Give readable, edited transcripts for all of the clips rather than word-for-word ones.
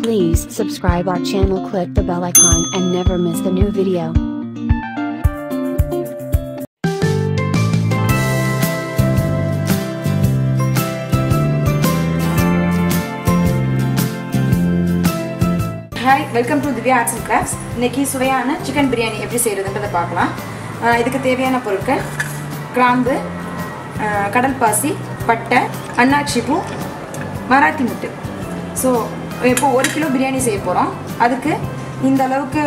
Please subscribe our channel, click the bell icon and never miss the new video. Hi, welcome to Dhivya Arts and Crafts. இன்னைக்கு சுவையான chicken biryani எப்படி செய்யறதுன்றத பார்க்கலாம். இதுக்கு தேவையான பொருட்கள் கிராம்பு, கடல் பாசி, பட்டை, அன்னாச்சி பூ, மராத்தி முட்டு. சோ இப்போ 1 கிலோ பிரியாணி செய்ய போறோம். அதுக்கு இந்த அளவுக்கு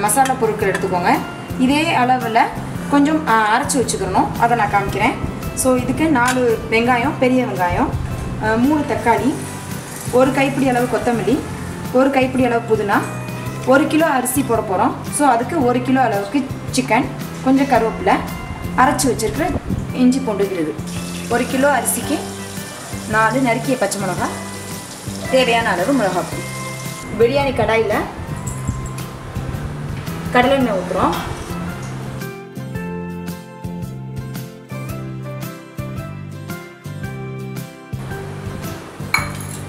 மசாலா பொருட்கள் எடுத்துக்கோங்க. இதே அளவுல கொஞ்சம் அரைச்சு வச்சுக்கணும். அத நான் காமிக்கிறேன். சோ இதுக்கு 4 வெங்காயம், பெரிய வெங்காயம், 3 தக்காளி, 1 கைப்பிடி அளவு கொத்தமல்லி, 1 கைப்பிடி அளவு புதினா, 1 கிலோ அரிசி போட போறோம். சோ அதுக்கு 1 கிலோ அளவுக்கு சிக்கன், கொஞ்சம் கருவேப்பிலை, அரைச்சு வச்சிருக்கிற இஞ்சி பூண்டு விழுது. 1 கிலோ அரிசிக்கு 4 நறுக்கிய பச்சை மிளகாய், தேவையான அளவு மிளகாய் பொடி. பிரியாணி கடாயில கடலை எண்ணெய் ஊத்துறோம்.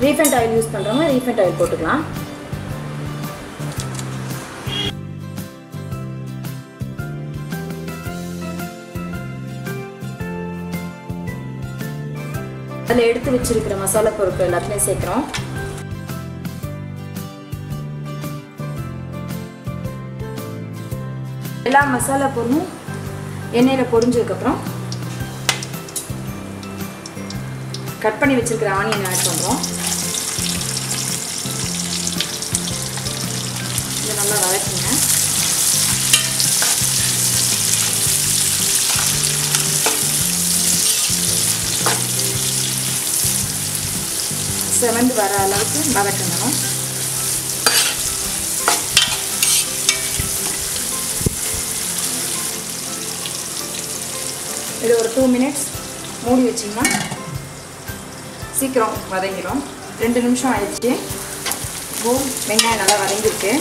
ரீஃபைண்ட் ஆயில் யூஸ் பண்றவங்க ரீஃபைண்ட் ஆயில் போட்டுக்கலாம். அதில் எடுத்து வச்சிருக்கிற மசாலா பொருட்கள் எல்லாத்தையும் சேர்க்கிறோம். எல்லா மசாலா பொருளும் எண்ணெயில பொரிஞ்சதுக்கு அப்புறம் கட் பண்ணி வச்சிருக்கிற ஆனியன் ஆட் பண்றோம். இதை நல்லா வதக்குங்க. செவந்து வர அளவுக்கு வதக்கணும். இது ஒரு 2 மினிட்ஸ் மூடி வச்சிங்கன்னா சீக்கிரம் வதங்கிடும். 2 நிமிஷம் ஆயிடுச்சு. வெங்காயம் நல்லா வதங்கிருக்கு.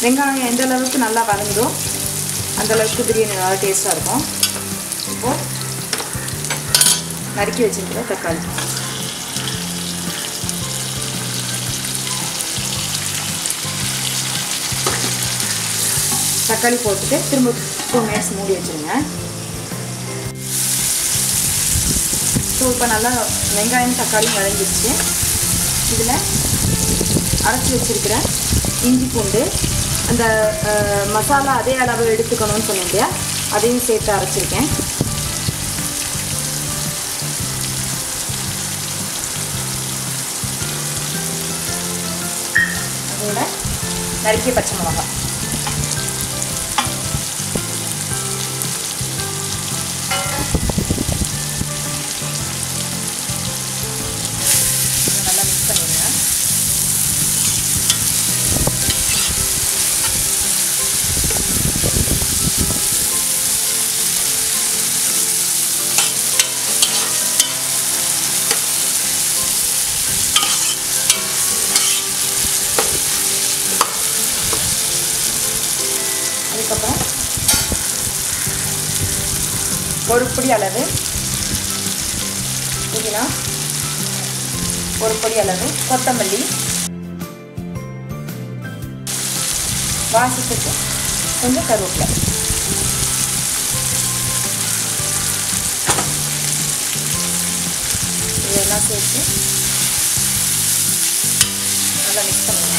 வெங்காயம் எந்த அளவுக்கு நல்லா வதங்குதோ அந்த அளவுக்கு பிரியாணி நல்லா டேஸ்டாக இருக்கும். இப்போது நறுக்கி வச்சிருக்கிற தக்காளி, தக்காளி போட்டுட்டு திரும்ப 2 மினிட்ஸ் மூடி வச்சுருங்க. ஸோ இப்போ நல்லா வெங்காயம் தக்காளியும் வதங்கிடுச்சு. இதில் அரைச்சி வச்சுருக்கிற இஞ்சி பூண்டு, அந்த மசாலா அதே அளவு எடுத்துக்கணும்னு சொன்னேன் இல்லையா, அதையும் சேர்த்து அரைச்சிருக்கேன். அதோட நறுக்கிய பச்சை மிளகாய், அதுக்கப்புறம் 1 பொடி அளவு புதினா, 1 பொடி அளவு கொத்தமல்லி, வாசத்துக்கு கொஞ்சம் கருவேப்பிலை. இதெல்லாம் சேர்த்து நல்லா மிக்ஸ் பண்ணிடலாம்.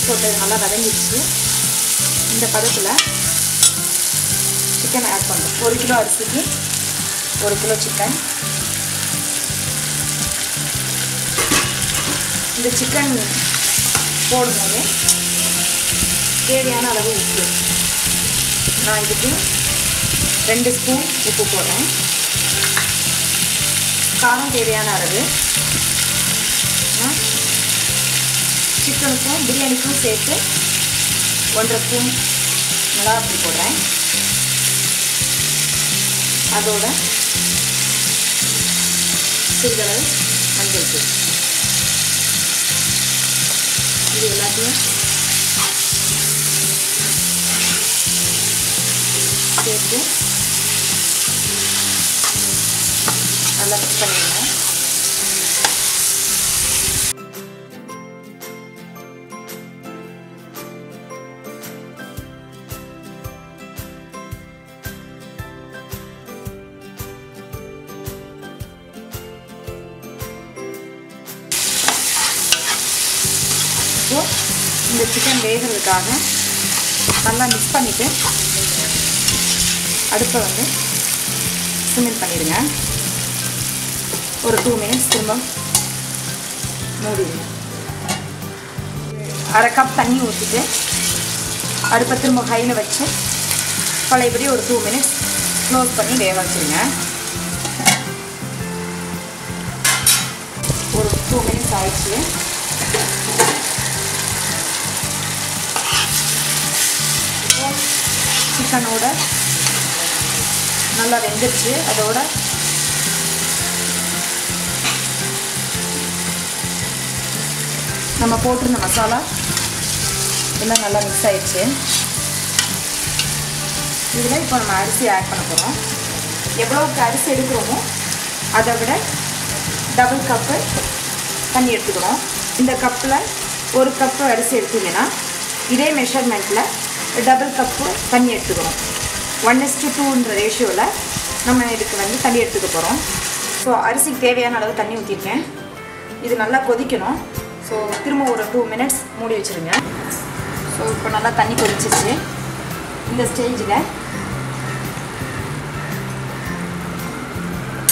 போட்டு நல்லா வதங்கிடுச்சு. இந்த பதத்தில் சிக்கன் ஆட் பண்ணுறோம். 1 கிலோ அரிசிக்கு 1 கிலோ சிக்கன். இந்த சிக்கன் போடும்போது தேவையான அளவு உப்பு. நான் இதுக்கு 2 ஸ்பூன் உப்பு போடுறேன். காரம் தேவையான அளவு. சிக்கனுக்கும் பிரியாணிக்கும் சேர்த்து 1.5 ஸ்பூன் மிளகாய் போடுறேன். அதோட சிறிதளவு மஞ்சள் தூள். இது எல்லாத்தையும் சேர்த்து நல்லா மிக்ஸ் பண்ணிடுங்க. இந்த சிக்கன் வேகிறதுக்காக நல்லா மிக்ஸ் பண்ணிவிட்டு அடுப்பை வந்து சிம்மில் பண்ணிடுங்க. ஒரு 2 மினிட்ஸ் திரும்ப மூடிடுங்க. 1/2 கப் தண்ணி ஊற்றிட்டு அடுப்பை திரும்ப ஹையில் வச்சு பழையபடி ஒரு 2 மினிட்ஸ் க்ளோஸ் பண்ணி வேக வச்சுருங்க. ஒரு 2 மினிட்ஸ் ஆயிடுச்சு. சிக்கனோட நல்லா வெந்துருச்சு. அதோட நம்ம போட்டிருந்த மசாலா எல்லாம் நல்லா மிக்ஸ் ஆயிடுச்சு. இதில் இப்போ நம்ம அரிசி ஆட் பண்ண போகிறோம். எவ்வளோக்கு அரிசி எடுக்கிறோமோ அதை விட டபுள் கப்பு தண்ணி எடுத்துக்கிறோம். இந்த கப்பில் 1 கப்பு அரிசி எடுத்திங்கன்னா இதே மெஷர்மெண்ட்டில் டபுள் கப்பு தண்ணி எடுத்துக்கிறோம். 1:2ன்ற ரேஷியோவில் நம்ம இதுக்கு வந்து தண்ணி எடுத்துக்க போகிறோம். ஸோ அரிசிக்கு தேவையான அளவு தண்ணி ஊற்றிருக்கேன். இது நல்லா கொதிக்கணும். ஸோ திரும்ப ஒரு 2 மினிட்ஸ் மூடி வச்சுருங்க. ஸோ இப்போ நல்லா தண்ணி கொதிச்சிச்சு. இந்த ஸ்டேஜில்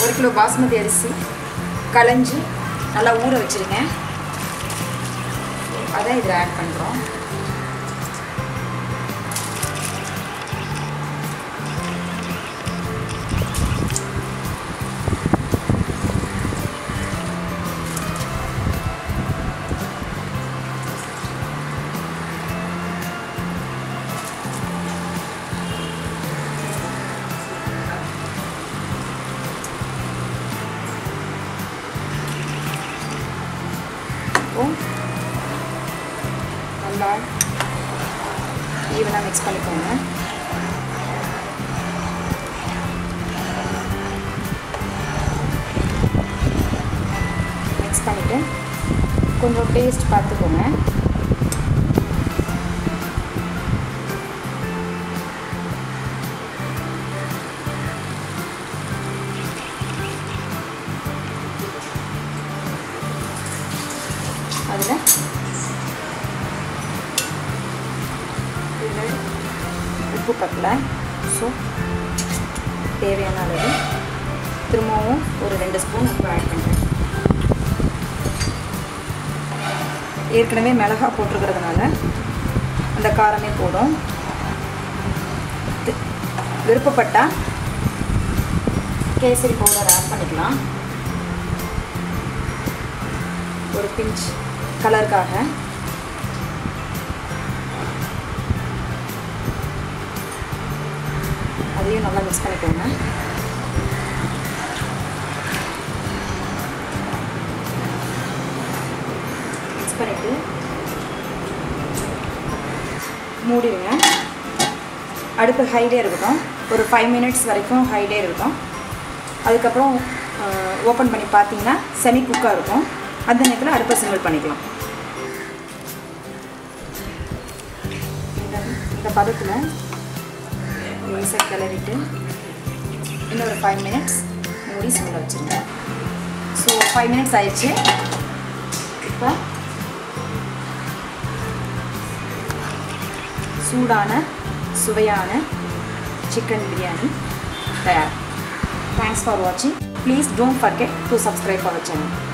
1 கிலோ பாஸ்மதி அரிசி களைஞ்சி நல்லா ஊற வச்சுருங்க. அதை இதில் ஆட் பண்ணுறோம். நல்லா ஈவனாக மிக்ஸ் பண்ணிக்கோங்க. மிக்ஸ் பண்ணிவிட்டு கொஞ்சம் டேஸ்ட் பார்த்துக்கோங்க. அதில் உப்பு பத்தல. ஸோ தேவையான அளவு திரும்பவும் ஒரு 2 ஸ்பூன் உப்பு ஆட் பண்ணுறேன். ஏற்கனவே மிளகாய் போட்டிருக்கிறதுனால அந்த காரமே போடும். விருப்பப்பட்டால் கேசரி பவுடர் ஆட் பண்ணிக்கலாம். ஒரு பிஞ்ச் கலருக்காக. அதையும் நல்லா மிக்ஸ் பண்ணிக்கோங்க. மிக்ஸ் பண்ணிவிட்டு மூடிடுங்க. அடுப்பு ஹைலே இருக்கட்டும். ஒரு 5 மினிட்ஸ் வரைக்கும் ஹைலே இருக்கட்டும். அதுக்கப்புறம் ஓப்பன் பண்ணி பார்த்தீங்கன்னா செமி குக்காக இருக்கும். அந்த நேரத்தில் அடுப்பை சிம்பிள் பண்ணிக்கலாம். இந்த பதத்தில் லேசாக கிளறிட்டு இன்னும் ஒரு 5 மினிட்ஸ் மூடி சிம்பிள் வச்சுருங்க. ஸோ 5 மினிட்ஸ் ஆயிடுச்சு. இப்போ சூடான சுவையான சிக்கன் பிரியாணி தயார். Thanks for watching. Please don't forget to subscribe our channel.